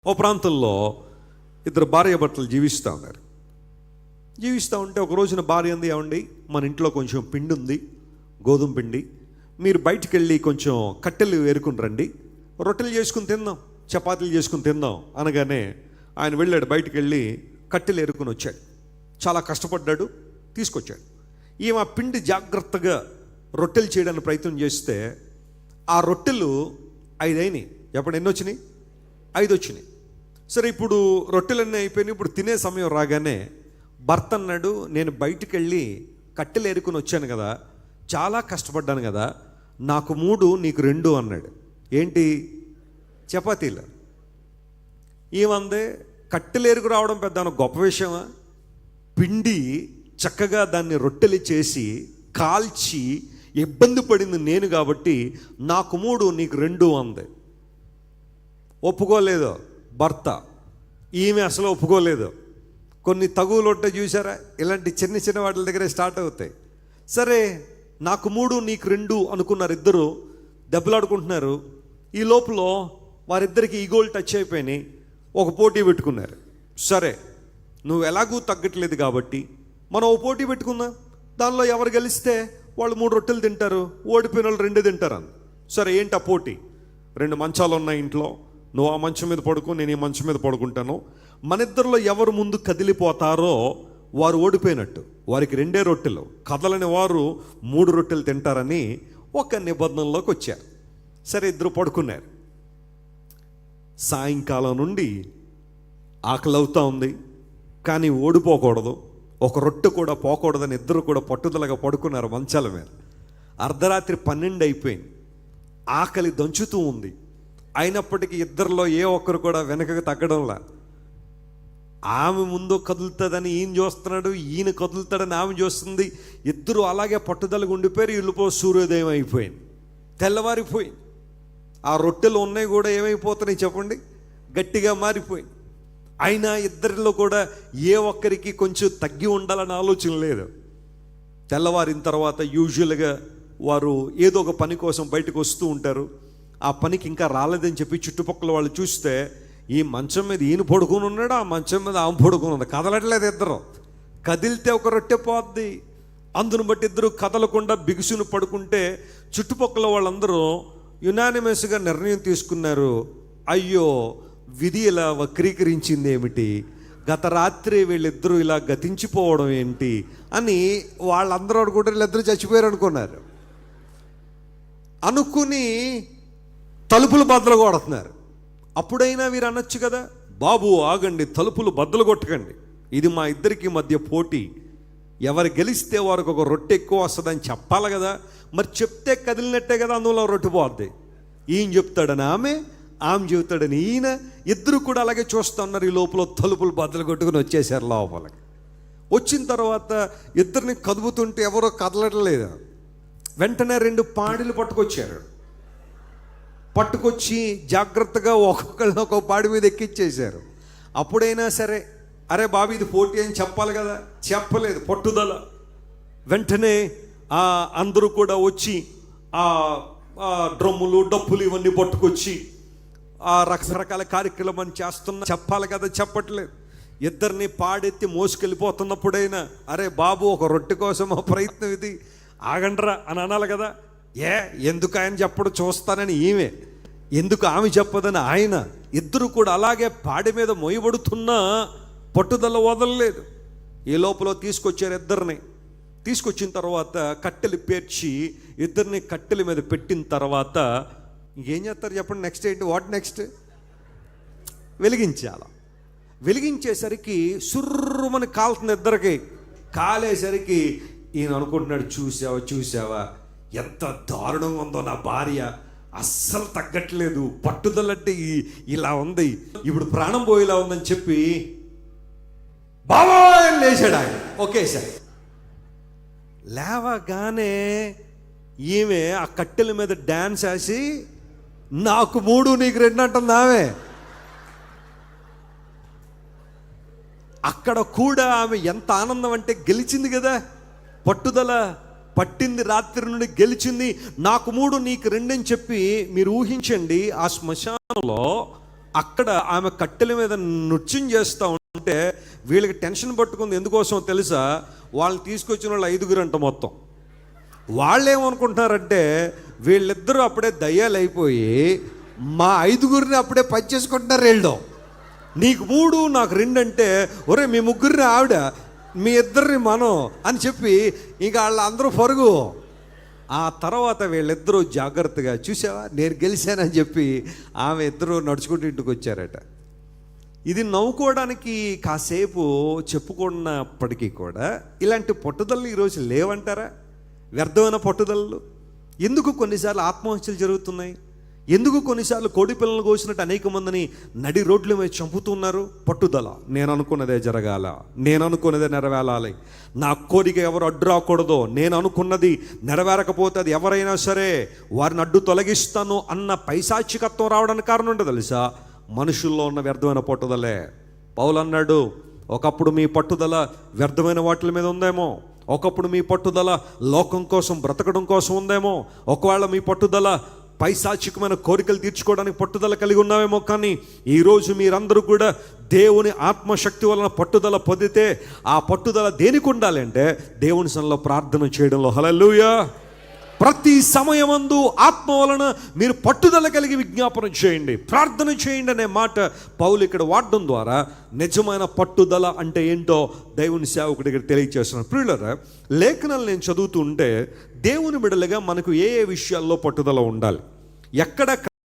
ఓ ప్రాంతంలో ఇద్దరు భార్యాభర్తలు జీవిస్తూ ఉన్నారు. జీవిస్తూ ఉంటే ఒక రోజున భార్య అంది, ఏమండి మన ఇంట్లో కొంచెం పిండి ఉంది, గోధుమ పిండి, మీరు బయటికి వెళ్ళి కొంచెం కట్టెలు ఏరుకుని రండి, రొట్టెలు చేసుకుని తిందాం, చపాతీలు చేసుకుని తిందాం అనగానే ఆయన వెళ్ళాడు. బయటికి వెళ్ళి కట్టెలు ఏరుకుని వచ్చాడు. చాలా కష్టపడ్డాడు, తీసుకొచ్చాడు. ఈమె పిండి జాగ్రత్తగా రొట్టెలు చేయడానికి ప్రయత్నం చేస్తే ఆ రొట్టెలు 5 అయినాయి. ఎప్పుడు ఎన్ని వచ్చినాయి? 5 వచ్చినాయి. సరే, ఇప్పుడు రొట్టెలన్నీ అయిపోయినాయి. ఇప్పుడు తినే సమయం రాగానే భర్త అన్నాడు, నేను బయటికి వెళ్ళి కట్టెలు ఏరుకుని వచ్చాను కదా, చాలా కష్టపడ్డాను కదా, నాకు 3 నీకు 2 అన్నాడు. ఏంటి? చపాతీలు. ఏమందే కట్టెలు ఏరుకు రావడం పెద్ద గొప్ప విషయమా? పిండి చక్కగా దాన్ని రొట్టెలు చేసి కాల్చి ఇబ్బంది పడింది నేను కాబట్టి నాకు 3 నీకు 2 అంది. ఒప్పుకోలేదు భర్త, ఈమె అసలు ఒప్పుకోలేదు. కొన్ని తగువులు ఉంటాయి చూసారా, ఇలాంటి చిన్న చిన్న వాటి దగ్గరే స్టార్ట్ అవుతాయి. సరే, నాకు 3 నీకు 2 అనుకున్నారు. ఇద్దరు దెబ్బలాడుకుంటున్నారు. ఈ లోపల వారిద్దరికి ఈగోలు టచ్ అయిపోయినాయి. ఒక పోటీ పెట్టుకున్నారు. సరే, నువ్వు ఎలాగూ తగ్గట్లేదు కాబట్టి మనం ఓ పోటీ పెట్టుకుందాం, దానిలో ఎవరు గెలిస్తే వాళ్ళు 3 రొట్టెలు తింటారు, ఓడిపోయిన వాళ్ళు 2 తింటారు అని. సరే, ఏంటి ఆ పోటీ? 2 మంచాలు ఉన్నాయి ఇంట్లో, నువ్వు ఆ మంచం మీద పడుకో, నేను ఈ మంచం మీద పడుకుంటాను. మన ఇద్దరిలో ఎవరు ముందు కదిలిపోతారో వారు ఓడిపోయినట్టు. వారికి 2 రొట్టెలు, కదలని వారు 3 రొట్టెలు తింటారని ఒక నిబంధనలోకి వచ్చారు. సరే, ఇద్దరు పడుకున్నారు. సాయంకాలం నుండి ఆకలి అవుతా ఉంది, కానీ ఓడిపోకూడదు, ఒక రొట్టె కూడా పోకూడదని ఇద్దరు కూడా పట్టుదలగా పడుకున్నారు మంచాల మీద. అర్ధరాత్రి 12 అయిపోయింది. ఆకలి దంచుతూ ఉంది. అయినప్పటికీ ఇద్దరిలో ఏ ఒక్కరు కూడా వెనకకు తగ్గడంలా. ఆమె ముందు కదులుతుందని ఈయన చూస్తున్నాడు, ఈయన కదులుతాడని ఆమె చూస్తుంది. ఇద్దరు అలాగే పట్టుదలగా ఉండిపోయారు. ఇల్లుపో సూర్యోదయం అయిపోయింది, తెల్లవారిపోయింది. ఆ రొట్టెలు ఉన్నాయి కూడా ఏమైపోతున్నాయి చెప్పండి? గట్టిగా మారిపోయింది. అయినా ఇద్దరిలో కూడా ఏ ఒక్కరికి కొంచెం తగ్గి ఉండాలని ఆలోచన లేదు. తెల్లవారిన తర్వాత యూజువల్గా వారు ఏదో ఒక పని కోసం బయటకు వస్తూ ఉంటారు. ఆ పనికి ఇంకా రాలేదని చెప్పి చుట్టుపక్కల వాళ్ళు చూస్తే ఈ మంచం మీద ఈయన పడుకుని ఉన్నాడు, ఆ మంచం మీద ఆమె పడుకుని ఉంది. కదలట్లేదు ఇద్దరు. కదిలితే ఒక రొట్టె పోద్ది. అందును బట్టి ఇద్దరు కదలకుండా బిగుసును పడుకుంటే చుట్టుపక్కల వాళ్ళందరూ యునానిమస్గా నిర్ణయం తీసుకున్నారు, అయ్యో విధి ఇలా వక్రీకరించింది ఏమిటి, గత రాత్రి వీళ్ళిద్దరూ ఇలా గతించిపోవడం ఏంటి అని వాళ్ళందరూ అనుకుంటారు వీళ్ళిద్దరూ చచ్చిపోయారు అనుకున్నారు. అనుకుని తలుపులు బద్దలు కొడుతున్నారు. అప్పుడైనా వీరు అనొచ్చు కదా, బాబు ఆగండి, తలుపులు బద్దలు కొట్టకండి, ఇది మా ఇద్దరికి మధ్య పోటీ, ఎవరు గెలిస్తే వారికి ఒక రొట్టె ఎక్కువ వస్తుందని చెప్పాలి కదా. మరి చెప్తే కదిలినట్టే కదా, అందులో రొట్టె పోద్ది. ఈయన చెప్తాడని ఆమె చెబుతాడని ఈయన, ఇద్దరు కూడా అలాగే చూస్తూ ఉన్నారు. ఈ లోపల తలుపులు బద్దలు కొట్టుకుని వచ్చేసారు లోపలికి. వచ్చిన తర్వాత ఇద్దరిని కదుపుతుంటే ఎవరో కదలట్లేదు. వెంటనే 2 పాడీలు పట్టుకొచ్చి జాగ్రత్తగా ఒక్కొక్కరిని ఒక్కొక్క పాడి మీద ఎక్కిచ్చేశారు. అప్పుడైనా సరే, అరే బాబు ఇది పోటీ అని చెప్పాలి కదా, చెప్పలేదు. పట్టుదల. వెంటనే అందరూ కూడా వచ్చి ఆ డ్రమ్ములు డప్పులు ఇవన్నీ పట్టుకొచ్చి ఆ రకరకాల కార్యక్రమాన్ని చేస్తున్నా చెప్పాలి కదా, చెప్పట్లేదు. ఇద్దరిని పాడెత్తి మోసుకెళ్ళిపోతున్నప్పుడైనా, అరే బాబు ఒక రొట్టె కోసం ఆ ప్రయత్నం ఇది, ఆగండ్రా అని అనాలి కదా. ఎందుకు ఆయన చెప్పడు చూస్తానని ఈమె, ఎందుకు ఆమె చెప్పదని ఆయన, ఇద్దరు కూడా అలాగే పాడి మీద మోయబడుతున్నా పట్టుదల వదలలేదు. ఈ లోపల తీసుకొచ్చారు ఇద్దరిని. తీసుకొచ్చిన తర్వాత కట్టెలు పేర్చి ఇద్దరిని కట్టెల మీద పెట్టిన తర్వాత ఇంకేం చేస్తారు చెప్పండి? నెక్స్ట్ ఏంటి? What next? వెలిగించాల. వెలిగించేసరికి సుర్రుమని కాలుతుంది ఇద్దరికి. కాలేసరికి ఈయన అనుకుంటున్నాడు, చూసావా ఎంత దారుణంగా ఉందో నా భార్య, అస్సలు తగ్గట్లేదు, పట్టుదలంటే ఇలా ఉంది, ఇప్పుడు ప్రాణం పోయేలా ఉందని చెప్పి బాబా లేచాడు ఆయన ఒకేసారి. లేవగానే ఈమె ఆ కట్టెల మీద డ్యాన్స్ వేసి నాకు 3 నీకు 2 అంటుంది ఆమె. అక్కడ కూడా ఆమె ఎంత ఆనందం అంటే, గెలిచింది కదా, పట్టుదల పట్టింది, రాత్రి నుండి గెలిచింది. నాకు 3 నీకు 2 అని చెప్పి మీరు ఊహించండి, ఆ శ్మశానంలో అక్కడ ఆమె కట్టెల మీద నృత్యం చేస్తూ ఉంటే వీళ్ళకి టెన్షన్ పట్టుకుంది. ఎందుకోసం తెలుసా? వాళ్ళని తీసుకొచ్చిన వాళ్ళు 5 అంట మొత్తం. వాళ్ళు ఏమనుకుంటున్నారంటే వీళ్ళిద్దరూ అప్పుడే దయ్యాలు అయిపోయి మా 5 అప్పుడే పనిచేసుకుంటున్నారు. వీళ్ళు నీకు 3 నాకు 2 అంటే, ఒరే మీ 3 ఆవిడ, మీ 2 మనం అని చెప్పి ఇంకా వాళ్ళందరూ పరుగు. ఆ తర్వాత వీళ్ళిద్దరూ జాగ్రత్తగా, చూసావా నేను గెలిచానని చెప్పి ఆమె 2 నడుచుకుంటూ ఇంటికి వచ్చారట. ఇది నవ్వుకోవడానికి కాసేపు చెప్పుకున్నప్పటికీ కూడా ఇలాంటి పట్టుదలలు ఈరోజు లేవంటారా? వ్యర్థమైన పట్టుదలలు. ఎందుకు కొన్నిసార్లు ఆత్మహత్యలు జరుగుతున్నాయి? ఎందుకు కొన్నిసార్లు కోడి పిల్లలు కోసినట్టు అనేక మందిని నడి రోడ్ల మీద చంపుతున్నారు? పట్టుదల. నేను అనుకున్నదే జరగాల, నేను అనుకున్నదే నెరవేరాలి, నా కోరిక ఎవరు అడ్డు రాకూడదు, నేను అనుకున్నది నెరవేరకపోతే అది ఎవరైనా సరే వారిని అడ్డు తొలగిస్తాను అన్న పైశాచికత్వం రావడానికి కారణం ఏంటో తెలుసా? మనుషుల్లో ఉన్న వ్యర్థమైన పట్టుదలే. పౌలు అన్నాడు, ఒకప్పుడు మీ పట్టుదల వ్యర్థమైన వాటి మీద ఉందేమో, ఒకప్పుడు మీ పట్టుదల లోకం కోసం బ్రతకడం కోసం ఉందేమో, ఒకవేళ మీ పట్టుదల పైశాచికమైన కోరికలు తీర్చుకోవడానికి పట్టుదల కలిగి ఉన్నామేమో. కానీ ఈరోజు మీరందరూ కూడా దేవుని ఆత్మశక్తి వలన పట్టుదల పొందితే ఆ పట్టుదల దేనికి ఉండాలి అంటే దేవుని సన్నిధిలో ప్రార్థన చేయడంలో. హల్లెలూయా. ప్రతి సమయమందు ఆత్మ వలన మీరు పట్టుదల కలిగి విజ్ఞాపన చేయండి, ప్రార్థన చేయండి అనే మాట పౌలు ఇక్కడ వాడడం ద్వారా నిజమైన పట్టుదల అంటే ఏంటో దేవుని సేవకుడి ఇక్కడ తెలియజేస్తున్నాను. ప్రియులారా, లేఖనాలు నేను చదువుతూ ఉంటే దేవుని బిడ్డలుగా మనకు ఏ విషయాల్లో పట్టుదల ఉండాలి, ఎక్కడ